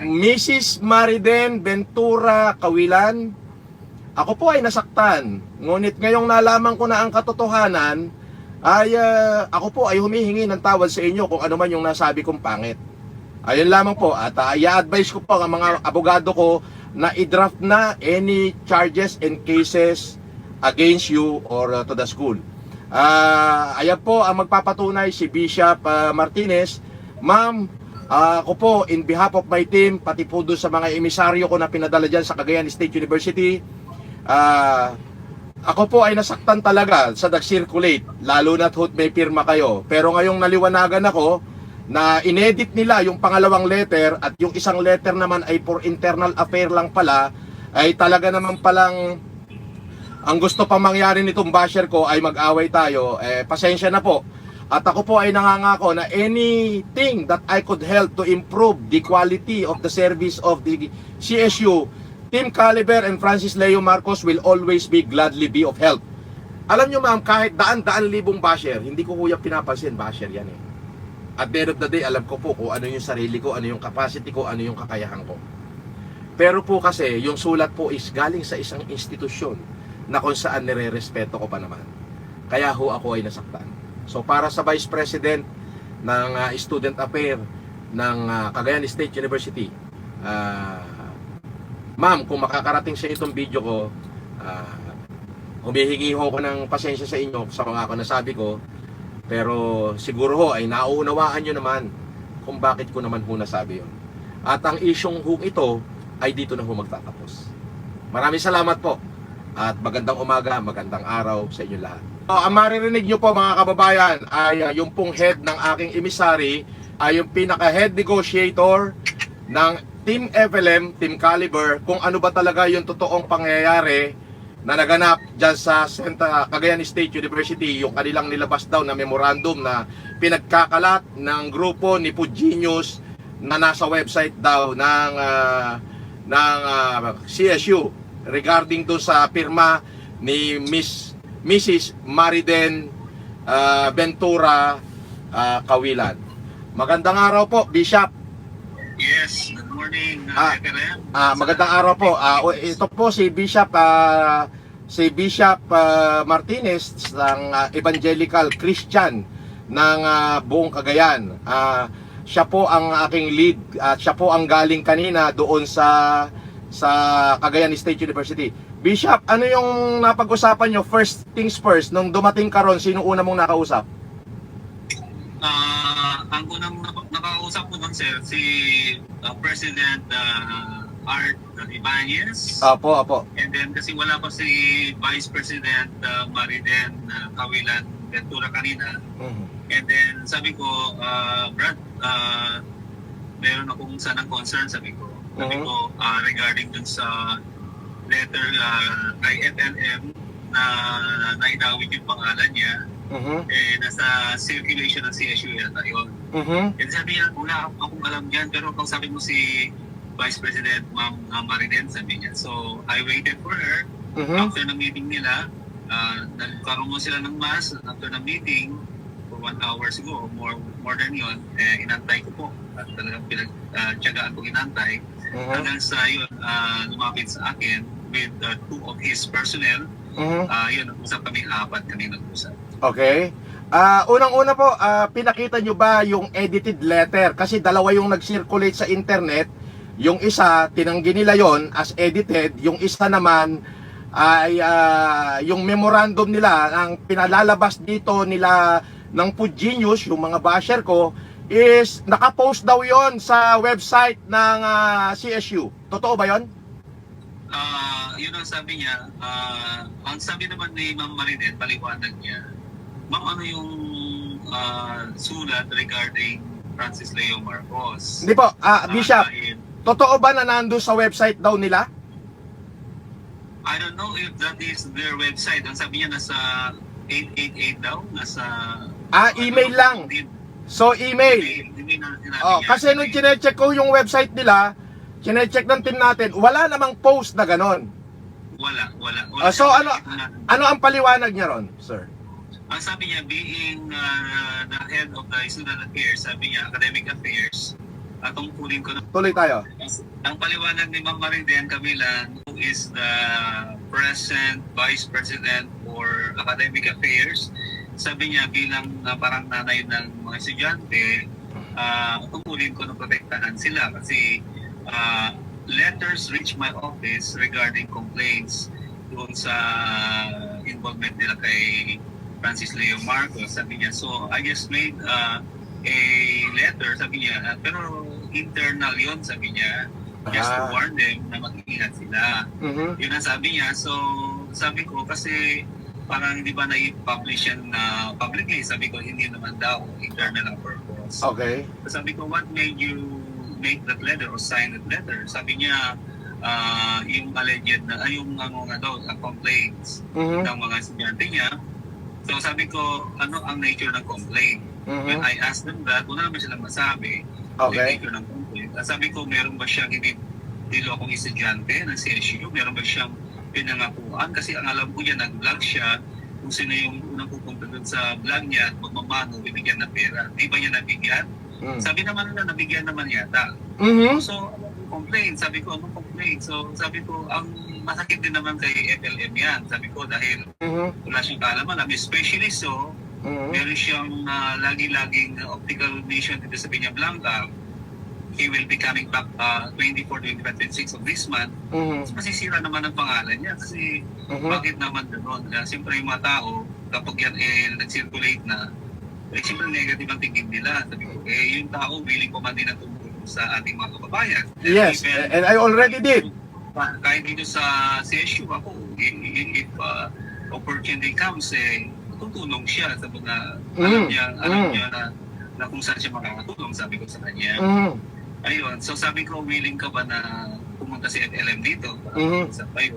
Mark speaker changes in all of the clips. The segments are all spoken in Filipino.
Speaker 1: Mrs. Mariden Ventura Cawilan, ako po ay nasaktan. Ngunit ngayong nalaman ko na ang katotohanan, ay ako po ay humihingi ng tawad sa inyo kung ano man yung nasabi kong pangit. Ayun lamang po. At i-advise ko po ang mga abogado ko na i-draft na any charges and cases against you or to the school. Ayan po ang magpapatunay si Bishop Martinez. Ma'am, ako po, in behalf of my team, pati po doon sa mga emisaryo ko na pinadala dyan sa Cagayan State University, ako po ay nasaktan talaga sa nag-circulate, lalo na't may pirma kayo. Pero ngayong naliwanagan ako na inedit nila yung pangalawang letter at yung isang letter naman ay for internal affair lang pala, ay talaga naman palang ang gusto pa mangyari nitong basher ko ay mag-away tayo. Pasensya na po. At ako po ay nangangako na anything that I could help to improve the quality of the service of the CSU, Team Caliber and Francis Leo Marcos will always be gladly be of help. Alam nyo ma'am, kahit daan-daan libong basher, hindi ko kuya pinapansin, basher yan eh. At the end of the day, alam ko po kung ano yung sarili ko, ano yung capacity ko, ano yung kakayahan ko. Pero po kasi, yung sulat po is galing sa isang institusyon na kung saan nire-respeto ko pa naman. Kaya ho ako ay nasaktan. So para sa Vice President ng Student Affair ng Cagayan State University, ma'am, kung makakarating sa itong video ko, humihingi ho ko ng pasensya sa inyo sa mga nasabi ko, pero siguro ho ay nauunawaan nyo naman kung bakit ko naman ho nasabi yun. At ang isyong ho ito ay dito na ho magtatapos. Maraming salamat po at magandang umaga, magandang araw sa inyo lahat. Ang maririnig nyo po mga kababayan ay yung pong head ng aking emisary ay yung pinaka-head negotiator ng Team FLM, Team Caliber, kung ano ba talaga yung totoong pangyayari na naganap dyan sa Cagayan State University, yung kanilang nilabas daw na memorandum na pinagkakalat ng grupo ni Puginius na nasa website daw ng CSU regarding doon sa pirma ni Mrs. Mariden Ventura Cawilan. Magandang araw po, Bishop.
Speaker 2: Yes, good morning.
Speaker 1: Magandang araw po. Ito po si Bishop Martinez ng Evangelical Christian ng buong Cagayan. Siya po ang aking lead at siya po ang galing kanina doon sa Cagayan State University. Bishop, ano yung napag-usapan nyo? First things first, nung dumating ka ron, sino una mong nakausap?
Speaker 2: Ang unang nakausap ko doon, sir, si President Art Ibanez.
Speaker 1: Apo.
Speaker 2: And then kasi wala pa si Vice President Mariden Cawilan Ventura kanina. And then sabi ko, Brad, meron akong sanang concern, sabi ko. Regarding dun sa letter kay FLM na naidawit yung pangalan niya, nasa circulation ng CSU yata yun. And sabi niya, wala akong alam dyan, pero kung sabi mo si Vice President Ma'am Mariden, sabi niya. So I waited for her. After ng meeting nila, nagkaroon mo sila ng mass after ng meeting for 1 hour siguro, more than yun, inantay ko po at talagang pinagtyagaan ko inantay. Hanggang sa yun, lumapit sa akin with 2 of his personnel. Yun, usap kami, 4 kami nag-usap.
Speaker 1: Okay. Unang-una po, pinakita nyo ba yung edited letter? Kasi dalawa yung nag-circulate sa internet. Yung isa, tinanggi nila yon as edited. Yung isa naman ay yung memorandum nila, ang pinalalabas dito nila ng Puginius, yung mga basher ko, is nakapost daw yon sa website ng CSU. Totoo ba yon?
Speaker 2: Yun ang sabi niya. Ang sabi naman ni Ma'am Mariden, paliwanag niya, Ma'am, ano yung sulat regarding Francis Leo Marcos?
Speaker 1: Hindi po, Bishop, totoo ba na nandun sa website daw nila?
Speaker 2: I don't know if that is their website. Ang sabi niya nasa 888 daw, nasa...
Speaker 1: Email lang. So, email. Kasi nung chinecheck ko yung website nila, chinecheck ng team natin, wala namang post na ganon.
Speaker 2: Wala.
Speaker 1: So, ano ang paliwanag niya ron, sir?
Speaker 2: Ang sabi niya, being the head of the student affairs, sabi niya, academic affairs, tungkulin ko na.
Speaker 1: Tuloy tayo.
Speaker 2: Ang paliwanag ni Ma'am Mariden Cavilan, who is the present Vice President for Academic Affairs, sabi niya bilang parang nanay ng mga estudyante, tungkulin ko na protektahan sila kasi letters reach my office regarding complaints doon sa involvement nila kay Francis Leo Marcos. Sabi niya, so I just made a letter, sabi niya, pero internal yon, sabi niya, just to warn them na mag-iingat sila. Yun ang sabi niya. So sabi ko, kasi parang di ba na-publish yan na publicly, sabi ko hindi naman daw internal ang purpose.
Speaker 1: Okay.
Speaker 2: So sabi ko, what made you make that letter or sign that letter? Sabi niya, yung alleged na, yung complaints ng mga estudyante niya. So sabi ko, ano ang nature ng complaint? When I asked them that, wala naman silang masabi.
Speaker 1: Okay.
Speaker 2: Nature ng complaint. Sabi ko, meron ba siyang nilokong estudyante ng CSU? Meron ba siyang pinangakuan? Kasi ang alam ko niya, nag-vlog siya. Kung sino yung unang pupunta dun sa vlog niya at magmamano, bibigyan ng pera. Di ba niya nabigyan? Sabi naman nila, nabigyan naman yata. So, complaint. Sabi ko, anong complaint? So, sabi ko, ang masakit din naman kay FLM yan. Sabi ko, dahil wala siyang kaalaman. Especially so, meron siyang lagi-laging optical mission dito sa Peña Blanca. He will be coming back 24, 25, 26 of this month. Masisira naman ang pangalan niya. Kasi bakit naman gano'n? Siyempre yung mga tao, kapag yan nag-circulate na, siyempre negative ang tingin nila. Sabi ko, yung tao, willing ko man din na tumulong sa ating mga kababayan.
Speaker 1: Yes, and I already did.
Speaker 2: Kahit dito sa CSU ako, if opportunity comes, tutulong siya sa mga alam niya na kung saan siya makakatulong, sabi ko sa kanya. Ayun, so sabi ko, willing ka ba na pumunta si FLM dito? Sa payo.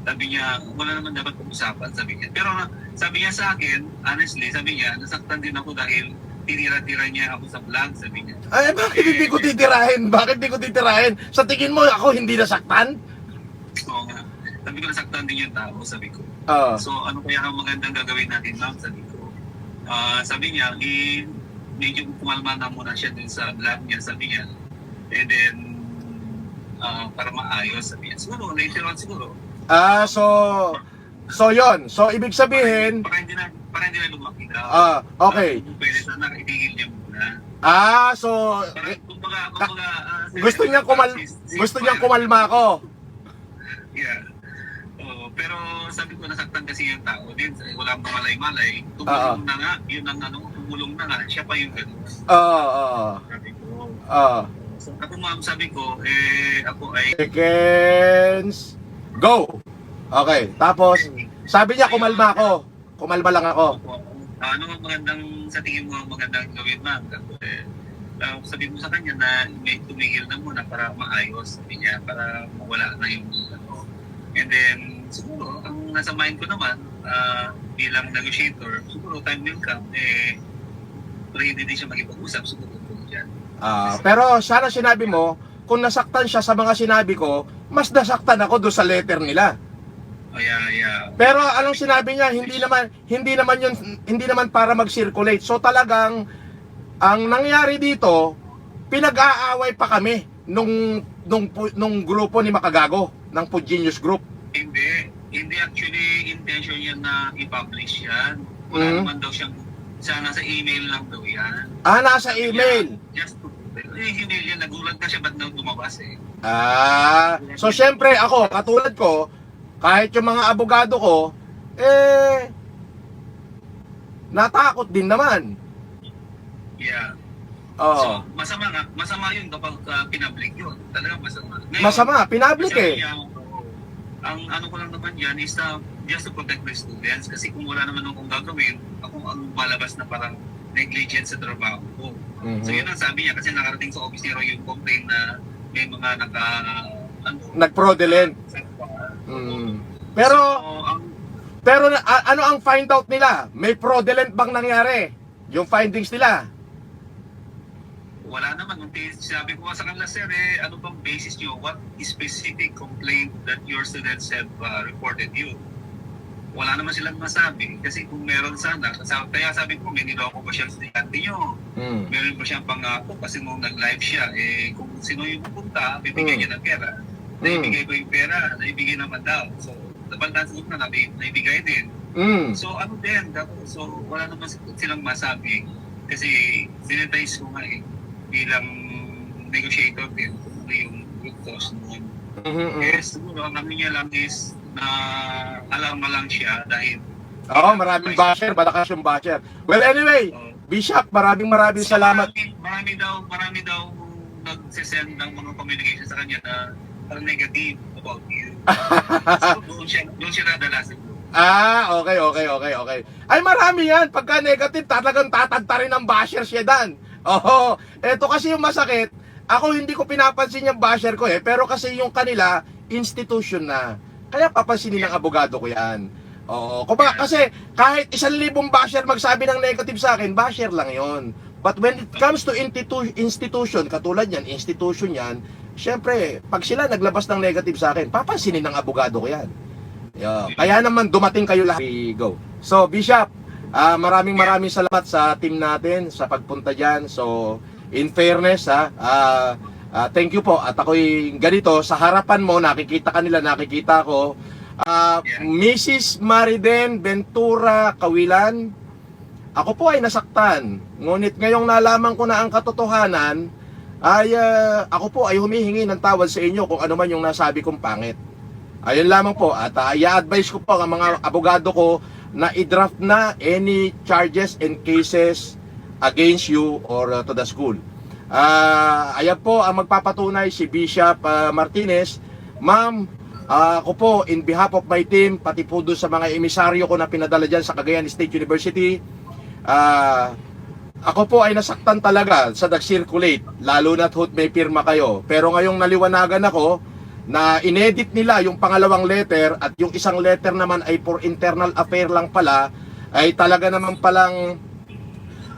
Speaker 2: Sabi niya, wala naman dapat pag-usapan, sabi niya. Pero sabi niya sa akin, honestly, sabi niya, nasaktan din ako dahil tinira-tira niya ako sa vlog, sabi niya.
Speaker 1: Ay, bakit hindi ko titirahin? Bakit hindi ko titirahin? Sa tingin mo, ako hindi nasaktan?
Speaker 2: Oo nga. Sabi ko, nasaktan din yung tao, sabi ko.
Speaker 1: Oo.
Speaker 2: So, ano kaya ang magandang gagawin natin, ma'am, sabi ko. Sabi niya, medyo pumalma na muna siya dun sa vlog niya, sabi niya. And then, para maayos, sabi niya. Siguro, later on siguro.
Speaker 1: So yon. So ibig sabihin,
Speaker 2: Para hindi na lumaki daw.
Speaker 1: okay.
Speaker 2: Pwede sana itigil niya muna.
Speaker 1: So
Speaker 2: Kumbaga,
Speaker 1: gusto niyang kumalma ako.
Speaker 2: Yeah. Pero sabi ko, nasaktan kasi yung tao din. Wala akong malay-malay. Tumulong na nga. Yun ang tumulong na nga. Siya pa yung gano'n. Sabi ko. So, ako ma'am, sabi ko, ako ay...
Speaker 1: Seconds. Go! Okay, tapos, sabi niya kumalma ako. Kumalma lang ako.
Speaker 2: Ano ang magandang, sa tingin mo, magandang gawin, ma'am? Sabi mo sa kanya na may tumigil na muna para maayos, sabi niya, para mawala na yung ano. And then, siguro, ang nasa mind ko naman, bilang negotiator, siguro time will come, hindi din siya magipag-usap, siguro dyan.
Speaker 1: Pero sana sinabi mo, kung nasaktan siya sa mga sinabi ko, mas nasaktan ako doon sa letter nila.
Speaker 2: Yeah.
Speaker 1: Pero anong sinabi niya, hindi naman para mag-circulate. So talagang ang nangyari dito, pinag-aaway pa kami nung grupo ni Makagago, ng Pugenius Group.
Speaker 2: Hindi actually intention yan na i-publish yan. Wala naman daw siyang, nasa email lang daw yan.
Speaker 1: Nasa email.
Speaker 2: Just email yan, nagulat na siya, ba't na lumabas
Speaker 1: So syempre ako, katulad ko, kahit yung mga abogado ko, natakot din naman.
Speaker 2: Yeah.
Speaker 1: So,
Speaker 2: masama yun kapag pinablik yun. Talagang masama. Ngayon,
Speaker 1: masama, pinablik
Speaker 2: ang ano ko lang naman yan is just to protect the students. Kasi kung wala naman akong gagawin, ako ang malabas na parang negligence sa trabaho ko. So yun ang sabi niya kasi nakarating sa office ni Roy yung complaint na may mga
Speaker 1: nag-fraudulent. Pero ano ang find out nila? May fraudulent bang nangyari? Yung findings nila?
Speaker 2: Wala naman. Sabi ko sa kanila, sir, ano bang basis nyo? What specific complaint that your students have reported you? wala naman silang masabi. Kasi kung meron sana, kaya sabi ko, may niloko ba siyang estudyante nyo? Meron ba siyang pangako? Kasi nung nag-live siya, kung sino yung pupunta, bibigyan niya ng pera. Naibigay ko yung pera, naibigay naman daw. So, nabaldan na naibigay din. So, ano din, so wala naman silang masabi. Kasi, sinetize ko nga bilang negotiator din, kung yung good cause noon. Yes, siguro, ang ano niya lang is, na alam mo lang siya dahil
Speaker 1: maraming basher, malakas yung basher. Well, anyway, Bishop, maraming salamat.
Speaker 2: Marami daw nagsisend ng mga communication sa kanya na negative about you. So, doon siya nadala siguro.
Speaker 1: Okay. Ay, marami yan. Pagka negative, talagang tatagta rin ng basher siya dan. Eto kasi yung masakit. Ako hindi ko pinapansin yung basher ko pero kasi yung kanila, institution na. Kaya papansinin ng abogado ko yan. Kasi kahit 1,000 basher magsabi ng negative sa akin, basher lang yon. But when it comes to institution, katulad yan, institution yan, syempre, pag sila naglabas ng negative sa akin, papansinin ng abogado ko yan. Kaya naman dumating kayo lahat. We go. So, Bishop, maraming salamat sa team natin sa pagpunta dyan. So, in fairness, thank you po. At ako'y ganito, sa harapan mo, nakikita ko, Mrs. Mariden Ventura Cawilan, ako po ay nasaktan. Ngunit ngayong nalaman ko na ang katotohanan, ako po ay humihingi ng tawad sa inyo kung ano man yung nasabi kong pangit. Ayun lamang po. At i-advise ko po ang mga abogado ko na i-draft na any charges and cases against you or to the school. Ayan po ang magpapatunay si Bishop Martinez. Ma'am, ako po in behalf of my team, pati po doon sa mga emisaryo ko na pinadala dyan sa Cagayan State University, ako po ay nasaktan talaga sa nag-circulate, lalo na't may pirma kayo. Pero ngayong naliwanagan ako na inedit nila yung pangalawang letter at yung isang letter naman ay for internal affair lang pala, ay talaga naman palang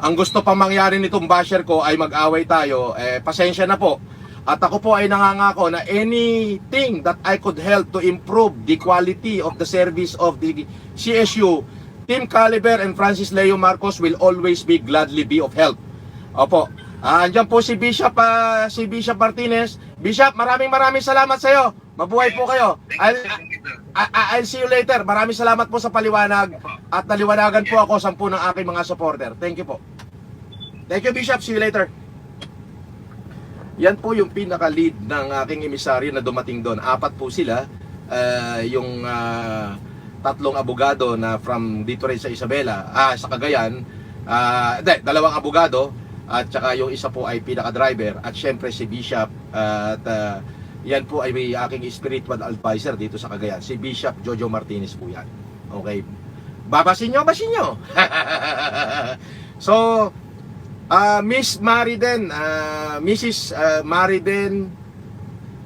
Speaker 1: ang gusto pa mangyari nitong basher ko ay mag-away tayo. Pasensya na po. At ako po ay nangangako na anything that I could help to improve the quality of the service of the CSU, Team Caliber and Francis Leo Marcos will always be gladly be of help. Opo. Andiyan po si Bishop Martinez. Bishop, maraming salamat sa iyo. Mabuhay po kayo. I'll see you later. Maraming salamat po sa paliwanag at naliwanagan po ako 10 ng aking mga supporter. Thank you po. Thank you, Bishop. See you later. Yan po yung pinaka-lead ng aking emisaryo na dumating doon. 4 po sila. Yung 3 abogado na from dito rin sa Isabela, sa Cagayan. 2 abogado at saka yung isa po ay pinaka-driver at syempre si Bishop at yan po ay may aking spiritual advisor dito sa Cagayan, si Bishop Jojo Martinez po yan. Okay. Basin nyo. So, Miss Mariden, Mrs.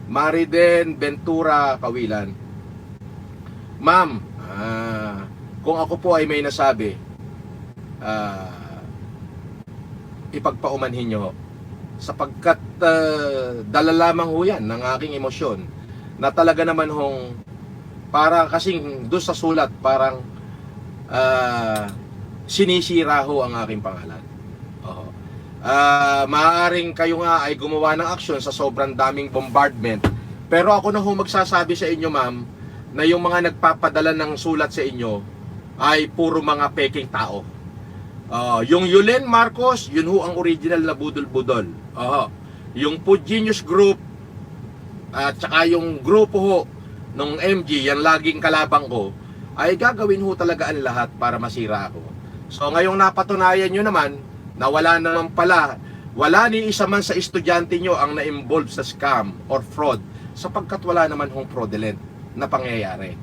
Speaker 1: Mariden Ventura Cawilan. Ma'am, kung ako po ay may nasabi, ipagpaumanhin nyo sapagkat dala lamang ho yan ng aking emosyon na talaga naman hong para kasing doon sa sulat parang sinisira ho ang aking pangalan. Maaaring kayo nga ay gumawa ng aksyon sa sobrang daming bombardment, pero ako na ho magsasabi sa inyo, ma'am, na yung mga nagpapadala ng sulat sa inyo ay puro mga peking tao. Yung Yulen Marcos, yun ho ang original na budol-budol. Yung Food Genius Group at saka yung grupo ho nung MG, yan laging kalabang ko, ay gagawin ho talaga ang lahat para masira ako. So ngayong napatunayan nyo naman na wala naman pala, wala ni isa man sa estudyante nyo ang na-involve sa scam or fraud sapagkat wala naman hong fraudulent na pangyayari.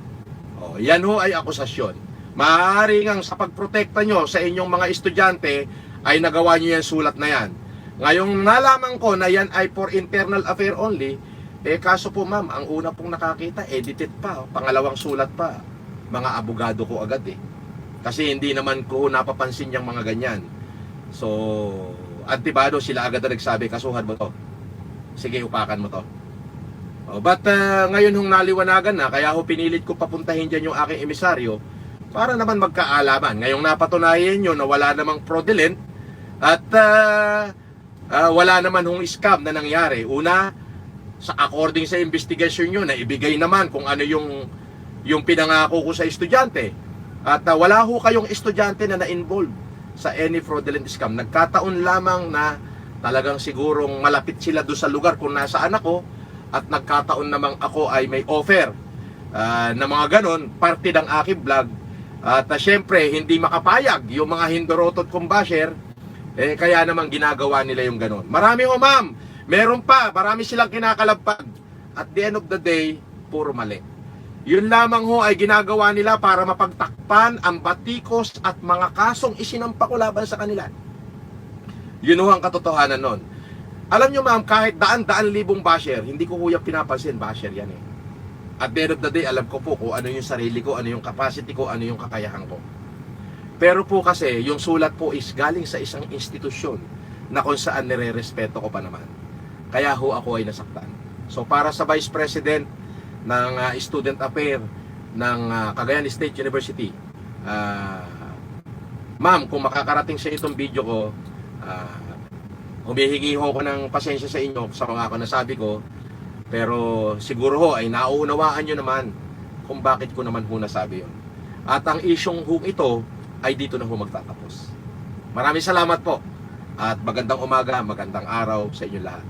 Speaker 1: Yan ho ay akusasyon. Maaari ngang sa pagprotekta nyo sa inyong mga estudyante ay nagawa nyo yan sulat na yan. Ngayong nalaman ko na yan ay for internal affair only, kaso po ma'am, ang una pong nakakita, edited pa, pangalawang sulat pa. Mga abogado ko agad Kasi hindi naman ko napapansin yung mga ganyan. So, antibado sila agad na nagsabi, kasuhan mo to. Sige, upakan mo to. But ngayon hong naliwanagan na, kaya ho pinilit ko papuntahin dyan yung aking emisaryo para naman magkaalaman. Ngayong napatunayan nyo na wala namang fraudulent at wala naman hong scam na nangyari. Una, according sa investigation nyo, na ibigay naman kung ano yung pinangako ko sa estudyante. At wala ho kayong estudyante na na-involve sa any fraudulent scam. Nagkataon lamang na talagang sigurong malapit sila doon sa lugar kung nasaan ako, at nagkataon namang ako ay may offer na mga ganon, parte ng aking vlog. At syempre, hindi makapayag yung mga hindorotot kong basher, kaya naman ginagawa nila yung ganon. Marami ho ma'am, meron pa, marami silang kinakalapag. At the end of the day, puro mali. Yun lamang ho ay ginagawa nila para mapagtakpan ang batikos at mga kasong isinampa ko laban sa kanila. Yun ho ang katotohanan nun. Alam nyo ma'am, kahit daan-daan libong basher, hindi ko kuya pinapansin, basher yan eh. At the end of the day, alam ko po kung ano yung sarili ko, ano yung capacity ko, ano yung kakayahan ko. Pero po kasi, yung sulat po is galing sa isang institusyon na kung saan nire-respeto ko pa naman. Kaya ho ako ay nasaktan. So para sa Vice President ng Student Affairs ng Cagayan State University, ma'am, kung makakarating sa itong video ko, humihingi ho ko ng pasensya sa inyo sa mga ako nasabi ko. Pero siguro ho ay nauunawaan nyo naman kung bakit ko naman ho nasabi yun. At ang isyong ho ito ay dito na ho magtatapos. Maraming salamat po. At magandang umaga, magandang araw sa inyo lahat.